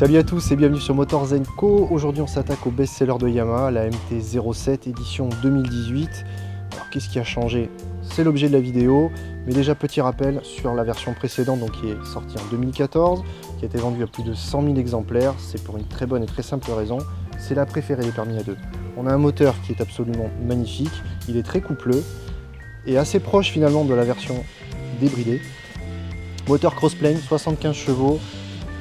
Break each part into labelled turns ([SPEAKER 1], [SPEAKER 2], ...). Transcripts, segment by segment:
[SPEAKER 1] Salut à tous et bienvenue sur Motor Zenko. Aujourd'hui on s'attaque au best-seller de Yamaha, la MT-07 édition 2018. Alors qu'est-ce qui a changé? C'est l'objet de la vidéo, mais déjà petit rappel sur la version précédente donc qui est sortie en 2014, qui a été vendue à plus de 100 000 exemplaires. C'est pour une très bonne et très simple raison, c'est la préférée des permis A2. On a un moteur qui est absolument magnifique, il est très coupleux et assez proche finalement de la version débridée. Moteur crossplane, 75 chevaux.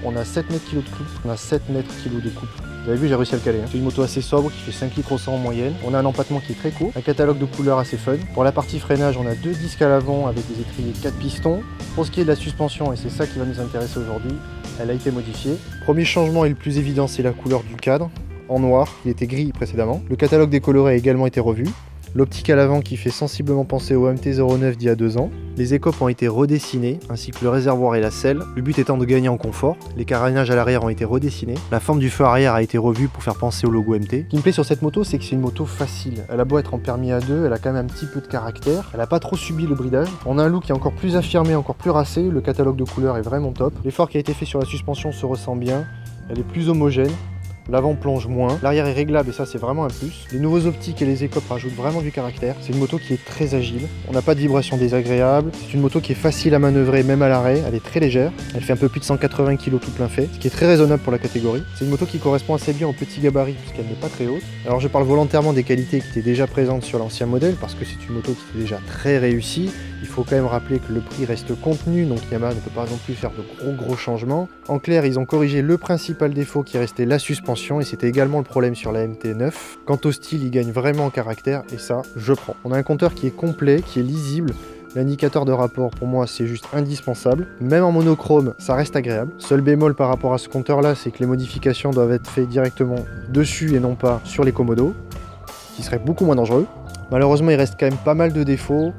[SPEAKER 1] On a 7 mètres kg de couple, on a 7 mètres kg de couple. Vous avez vu, j'ai réussi à le caler. C'est une moto assez sobre qui fait 5 litres au 100 en moyenne. On a un empattement qui est très court, un catalogue de couleurs assez fun. Pour la partie freinage, on a 2 disques à l'avant avec des étriers 4 pistons. Pour ce qui est de la suspension, et c'est ça qui va nous intéresser aujourd'hui, elle a été modifiée. Premier changement et le plus évident, c'est la couleur du cadre. En noir, il était gris précédemment. Le catalogue des colorés a également été revu. L'optique à l'avant qui fait sensiblement penser au MT-09 d'il y a 2 ans. Les écopes ont été redessinées, ainsi que le réservoir et la selle, le but étant de gagner en confort. Les carénages à l'arrière ont été redessinés. La forme du feu arrière a été revue pour faire penser au logo MT. Ce qui me plaît sur cette moto, c'est que c'est une moto facile. Elle a beau être en permis A2, elle a quand même un petit peu de caractère. Elle n'a pas trop subi le bridage. On a un look qui est encore plus affirmé, encore plus racé. Le catalogue de couleurs est vraiment top. L'effort qui a été fait sur la suspension se ressent bien. Elle est plus homogène. L'avant plonge moins, l'arrière est réglable et ça c'est vraiment un plus. Les nouveaux optiques et les écopes rajoutent vraiment du caractère. C'est une moto qui est très agile, on n'a pas de vibrations désagréables. C'est une moto qui est facile à manœuvrer même à l'arrêt, elle est très légère. Elle fait un peu plus de 180 kg tout plein fait, ce qui est très raisonnable pour la catégorie. C'est une moto qui correspond assez bien au petit gabarit puisqu'elle n'est pas très haute. Alors je parle volontairement des qualités qui étaient déjà présentes sur l'ancien modèle parce que c'est une moto qui était déjà très réussie. Il faut quand même rappeler que le prix reste contenu, donc Yamaha ne peut pas non plus faire de gros changements. En clair, ils ont corrigé le principal défaut qui restait la suspension et c'était également le problème sur la MT-9. Quant au style, il gagne vraiment en caractère et ça, je prends. On a un compteur qui est complet, qui est lisible. L'indicateur de rapport, pour moi, c'est juste indispensable. Même en monochrome, ça reste agréable. Seul bémol par rapport à ce compteur-là, c'est que les modifications doivent être faites directement dessus et non pas sur les commodos, ce qui serait beaucoup moins dangereux. Malheureusement, il reste quand même pas mal de défauts.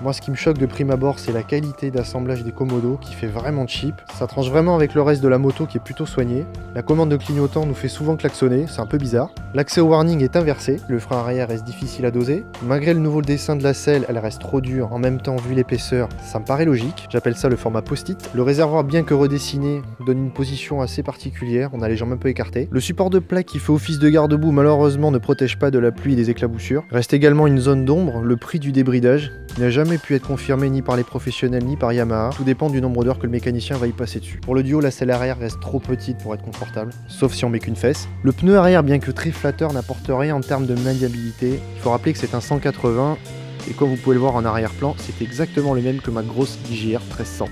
[SPEAKER 1] Moi, ce qui me choque de prime abord, c'est la qualité d'assemblage des commodos qui fait vraiment cheap. Ça tranche vraiment avec le reste de la moto qui est plutôt soigné. La commande de clignotant nous fait souvent klaxonner, c'est un peu bizarre. L'accès au warning est inversé, le frein arrière reste difficile à doser. Malgré le nouveau dessin de la selle, elle reste trop dure. En même temps, vu l'épaisseur, ça me paraît logique. J'appelle ça le format post-it. Le réservoir, bien que redessiné, donne une position assez particulière. On a les jambes un peu écartées. Le support de plaque qui fait office de garde-boue, malheureusement, ne protège pas de la pluie et des éclaboussures. Reste également une zone d'ombre, le prix du débridage. Il n'a jamais pu être confirmé ni par les professionnels ni par Yamaha. Tout dépend du nombre d'heures que le mécanicien va y passer dessus. Pour le duo, la selle arrière reste trop petite pour être confortable, sauf si on met qu'une fesse. Le pneu arrière, bien que très flatteur, n'apporte rien en termes de maniabilité. Il faut rappeler que c'est un 180 et comme vous pouvez le voir en arrière-plan, c'est exactement le même que ma grosse JR 1300.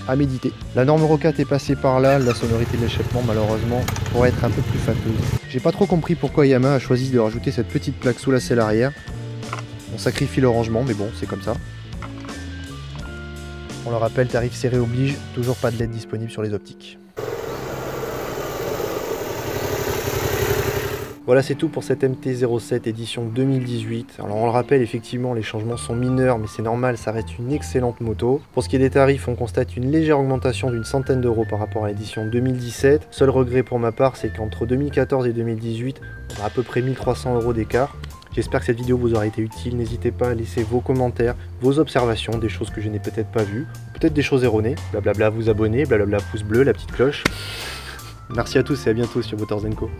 [SPEAKER 1] À méditer. La norme Euro 4 est passée par là, la sonorité de l'échappement malheureusement pourrait être un peu plus fâteuse. J'ai pas trop compris pourquoi Yamaha a choisi de rajouter cette petite plaque sous la selle arrière. On sacrifie le rangement, mais bon, c'est comme ça. On le rappelle, tarif serré oblige, toujours pas de LED disponible sur les optiques. Voilà, c'est tout pour cette MT-07 édition 2018. Alors on le rappelle, effectivement, les changements sont mineurs, mais c'est normal, ça reste une excellente moto. Pour ce qui est des tarifs, on constate une légère augmentation d'une centaine d'euros par rapport à l'édition 2017. Seul regret pour ma part, c'est qu'entre 2014 et 2018, on a à peu près 1300 € d'écart. J'espère que cette vidéo vous aura été utile, n'hésitez pas à laisser vos commentaires, vos observations, des choses que je n'ai peut-être pas vues, peut-être des choses erronées, blablabla vous abonner, blablabla pouce bleu, la petite cloche. Merci à tous et à bientôt sur Motor Zenko.